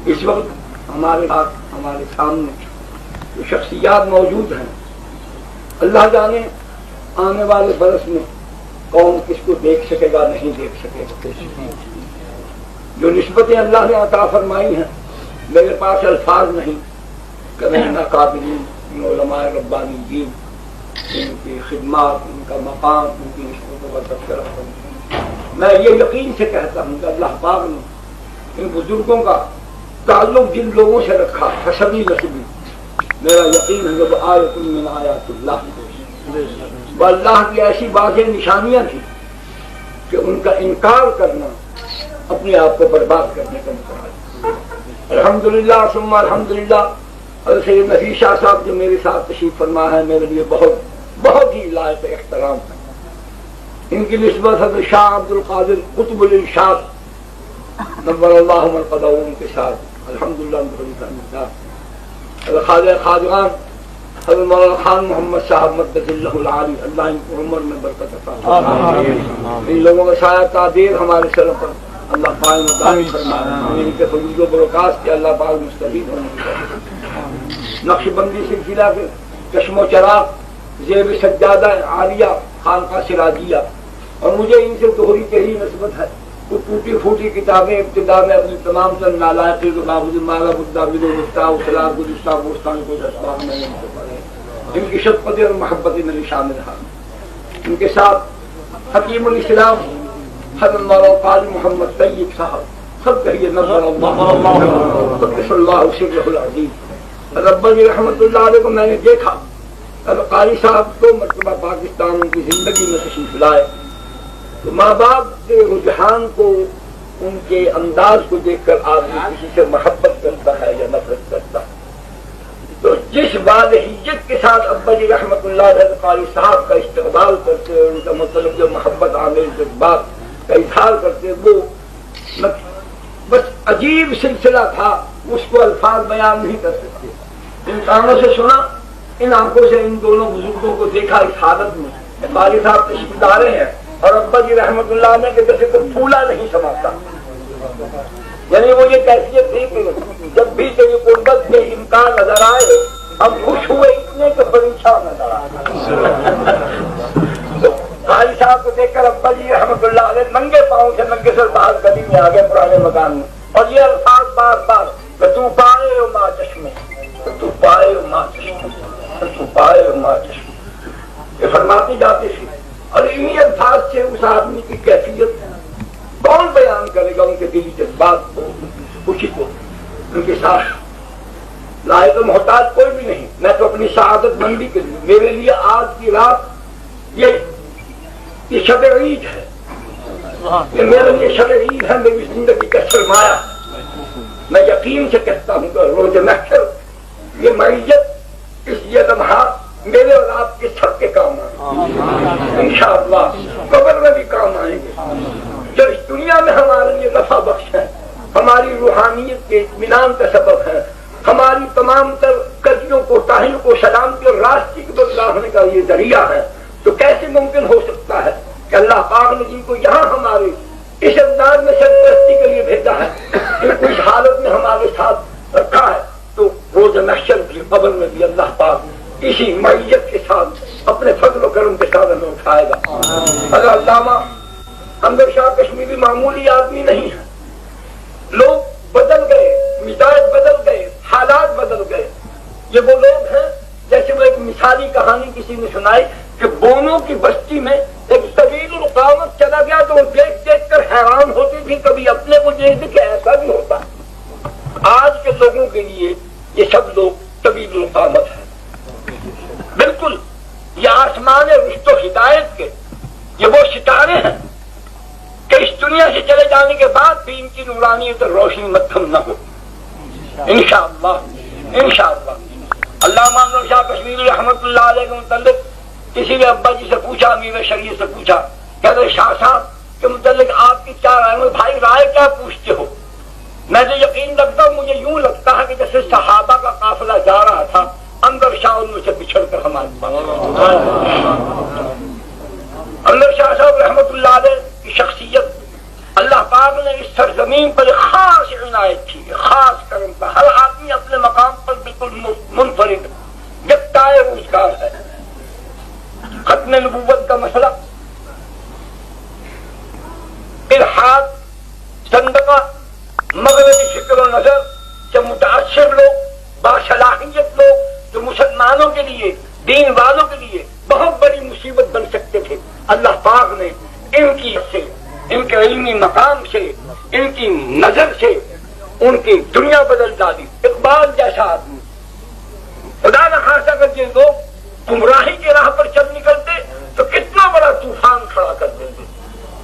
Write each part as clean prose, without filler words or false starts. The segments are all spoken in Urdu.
اس وقت ہمارے سامنے جو شخصیات موجود ہیں، اللہ جانے آنے والے برس میں کون کس کو دیکھ سکے گا نہیں دیکھ سکے گا. جو نسبتیں اللہ نے عطا فرمائی ہیں میرے پاس الفاظ نہیں کہ میں قابلین علماء ربانیین ان کی خدمات، ان کا مقام، ان کی نسبتوں کا تذکرہ کروں. میں یہ یقین سے کہتا ہوں کہ اللہ پاک نے ان بزرگوں کا تعلق جن لوگوں سے رکھا حسبی نسبی، میرا یقین ہے کہ وہ آیت من آیات اللہ، وہ اللہ کی ایسی واضح نشانیاں تھیں کہ ان کا انکار کرنا اپنے آپ کو برباد کرنے کا مقابلہ. الحمدللہ ثم الحمدللہ. حضرت سید نفیس شاہ صاحب جو میرے ساتھ تشریف فرما ہے میرے لیے بہت ہی لائق احترام ہے. ان کی نسبت حضرت شاہ عبد القادر قطب الارشاد نور اللہ مرقدہ ان کے ساتھ الحمدللہ. حضرت خواجہ خواجگان حضرت مولانا خان محمد صاحب مدد اللہ العالی، اللہ ان کی عمر میں برکت عطا فرمائے. ان لوگوں کا سایہ تعبیر ہمارے سر پر اللہ پاک مدام فرمائے. ان کے فضل و برکات کے اللہ پاک مستفید ہونے کی. نقش بندی سلسلہ کے چشم و چراغ زیب سجادہ عالیہ خانقاہ سراجیہ، اور مجھے ان سے دوہری کہی نسبت ہے. وہ ٹوٹی پھوٹی کتابیں ابتدا میں اپنی تمام تر نالائقی کو باوجود مالا بدہ بدو گفتہ اصلاح گزشتہ بوستان کو اسباب میں ان سے پڑھے. ان کی شفقت اور محبت میں شامل رہا. ان کے ساتھ حکیم الاسلام حضرت مولانا قاری محمد طیب صاحب سب کہیے نظر اللہ قدس اللہ سرہ العظیم. رب علی رحمت اللہ علیہ کو میں نے دیکھا. قاری صاحب 2 مرتبہ پاکستان ان کی زندگی میں تشریف لائے تو ماں باپ کے رجحان کو، ان کے انداز کو دیکھ کر آدمی کسی سے محبت کرتا ہے یا نفرت کرتا ہے. تو جس والہیت کے ساتھ ابا جی رحمت اللہ علیہ قاری صاحب کا استقبال کرتے، ان کا مطلب جو محبت عامر جذبات کا اظہار کرتے، وہ بس عجیب سلسلہ تھا، اس کو الفاظ بیان نہیں کر سکتے. ان کانوں سے سنا، ان آنکھوں سے ان دونوں بزرگوں کو دیکھا اس حالت میں. قاری صاحب تشریف لائے ہیں اور ابا جی رحمت اللہ علیہ کے جیسے کوئی پھولا نہیں سماتا. یعنی وہ یہ کیفیت تھی کہ جب بھی تیری قربت کے امکان نظر آئے ہم خوش ہوئے اتنے کہ پریشان نظر آئے. قاری صاحب کو دیکھ کر ابا جی رحمت اللہ علیہ ننگے پاؤں سے ننگے سر باہر گلی میں آ گئے پرانے مکان میں، اور یہ الفاظ بار بار کہ تو پائے ہو ماں چشمے، تو پائے ہو ماں چشمے، تو پائے ہو ماں چشمے، یہ فرماتی جاتی تھی. اور انہی الفاظ سے اس آدمی کی کیفیت کون بیان کرے گا، ان کے دلی جذبات کو، خوشی کو. ان کے ساتھ لائق محتاج کوئی بھی نہیں. میں تو اپنی سعادت مندی کے لیے، میرے لیے آج کی رات یہ شب عید ہے، یہ میرے لیے شب عید ہے، میری زندگی کا سرمایہ. میں یقین سے کہتا ہوں کہ روز محشر یہ معیت، اس یہ لمحات میرے اور آپ کے سب کے کام آئیں انشاءاللہ. قبر میں بھی کام آئیں گے. جو اس دنیا میں ہمارے لیے نفع بخش ہے، ہماری روحانیت کے اطمینان کا سبب ہے، ہماری تمام تر کجیوں کو، تاہیوں کو سلامتی اور راستے کی بدلانے کا یہ ذریعہ ہے. تو کیسے ممکن ہو سکتا ہے کہ اللہ پاک نے جن کو یہاں ہمارے اس انداز میں سرپرستی کے لیے بھیجا ہے، ان کو اس حالت میں ہمارے ساتھ رکھا ہے، تو روز محشر بھی قبر میں بھی اللہ پاک اسی معیت کے ساتھ اپنے فضل و کرم کے ساتھ ہمیں اٹھائے گا. اگر علامہ حمزہ شاہ کشمیری معمولی آدمی نہیں ہے. لوگ بدل گئے، مزاج بدل گئے، حالات بدل گئے. یہ وہ لوگ ہیں جیسے وہ ایک مثالی کہانی کسی نے سنائی کہ بونوں کی بستی میں ایک طویل القامت چلا گیا تو وہ دیکھ دیکھ کر حیران ہوتی تھی، کبھی اپنے کو دیکھ کہ ایسا بھی ہوتا. آج کے لوگوں کے لیے یہ سب لوگ طویل القامت ہیں. بالکل یہ آسمان رشت و ہدایت کے یہ وہ ستارے ہیں کہ اس دنیا سے چلے جانے کے بعد بھی ان کی نورانیت اور روشنی مدھم نہ ہو. انشاءاللہ انشاءاللہ. علامہ انور شاہ کشمیری رحمت اللہ علیہ کے متعلق کسی نے ابا جی سے پوچھا، امیر شریعت سے پوچھا، کہتے شاہ صاحب کے متعلق آپ کی کیا رائے ہے؟ بھائی رائے کیا پوچھتے ہو؟ میں تو یقین رکھتا ہوں، مجھے یوں لگتا ہے کہ جیسے صحابہ کا قافلہ جا رہا تھا، انور شاہ ان میں سے بچھڑ کر ہمارے پاس. انور شاہ صاحب رحمت اللہ علیہ کی شخصیت اللہ پاک نے اس سرزمین پر خاص عنایت تھی، خاص کرم تھا. ہر آدمی اپنے مقام پر بالکل منفرد یکتا روزگار ہے. ختم نبوت کا مسئلہ، الحاد، زندقہ، مغربی فکر و نظر سے متاثر لوگ، باصلاحیت لوگ جو مسلمانوں کے لیے، دین والوں کے لیے بہت بڑی مصیبت بن سکتے تھے، اللہ پاک نے ان کے علمی مقام سے، ان کی نظر سے ان کی دنیا بدل ڈالی. اقبال جیسا آدمی، خدا نہ خاصا کر یہ لوگ گمراہی کی راہ پر چل نکلتے تو کتنا بڑا طوفان کھڑا کر دیتے.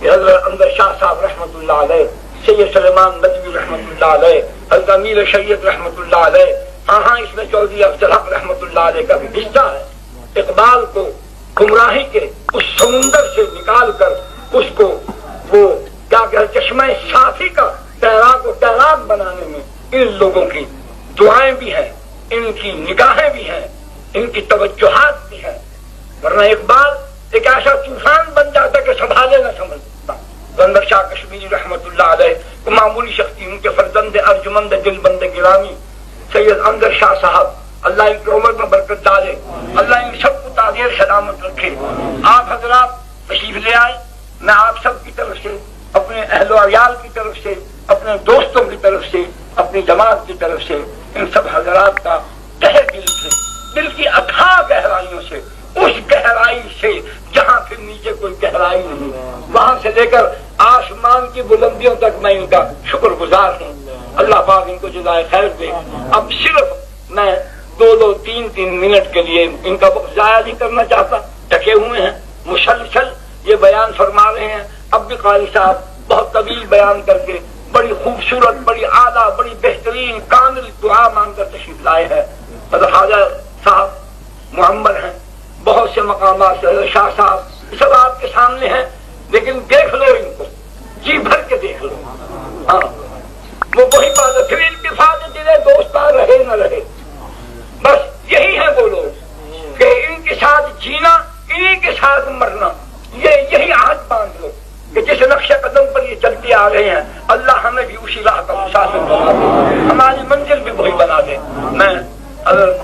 حضرت اندر شاہ صاحب رحمۃ اللہ علیہ، سید سلیمان ندوی رحمۃ اللہ علیہ، حضرت امیر شریعت رحمۃ اللہ علیہ، اس میں چودھری افضل حق رحمۃ اللہ علیہ کا بھی حصہ ہے. اقبال کو گمراہی کے اس سمندر سے نکال کر اس کو وہ کیا کہ چشمہ صافی کا تیراک و تیراک بنانے میں ان لوگوں کی دعائیں بھی ہیں، ان کی نگاہیں بھی ہیں، ان کی توجہات بھی ہیں. ورنہ اقبال ایک ایسا طوفان بن جاتا کہ سنبھالے نہ سمجھتا. بندر شاہ کشمیری رحمۃ اللہ علیہ کو معمولی شخصی، ان کے فرزند ارجمند دل بند گرامی سید اندر شاہ صاحب، اللہ ان کی عمر میں برکت ڈالے، اللہ ان سب کو تعزیر سلامت رکھے. آپ حضرات تشریف لے آئے. میں آپ سب کی طرف سے، اپنے اہل و عیال کی طرف سے، اپنے دوستوں کی طرف سے، اپنی جماعت کی طرف سے ان سب حضرات کا تہہ دل سے، دل کی اتھاہ گہرائیوں سے، اس گہرائی سے جہاں پھر نیچے کوئی گہرائی نہیں، وہاں سے لے کر آسمان کی بلندیوں تک میں ان کا شکر گزار ہوں. اللہ پاک ان کو جزائے خیر دے. اب صرف میں 2-3 منٹ کے لیے ان کا وقت ضائع نہیں کرنا چاہتا. ٹکے ہوئے ہیں، مسلسل یہ بیان فرما رہے ہیں. اب بھی قاری صاحب بہت طویل بیان کر کے بڑی خوبصورت، بڑی اعلیٰ، بڑی بہترین کامل دعا مانگ کر تشریف لائے ہیں. حضرت خواجہ صاحب محمد ہیں، بہت سے مقامات سے، حضرت شاہ صاحب سب آپ کے سامنے ہیں، لیکن دیکھ لو ان کو، جی بھر کے دیکھ لو. وہ وہی بات ہے، پھر انتفاع دلے دوست رہے نہ رہے، بس یہی ہے وہ لوگ کہ ان کے ساتھ جینا، انہی کے ساتھ مرنا. یہی عہد باندھ لو کہ جس نقش قدم پر یہ چلتے آ رہے ہیں، اللہ ہمیں بھی اسی راہ کا مسافر بنا دے، ہماری منزل بھی وہی بنا دے. میں حضرت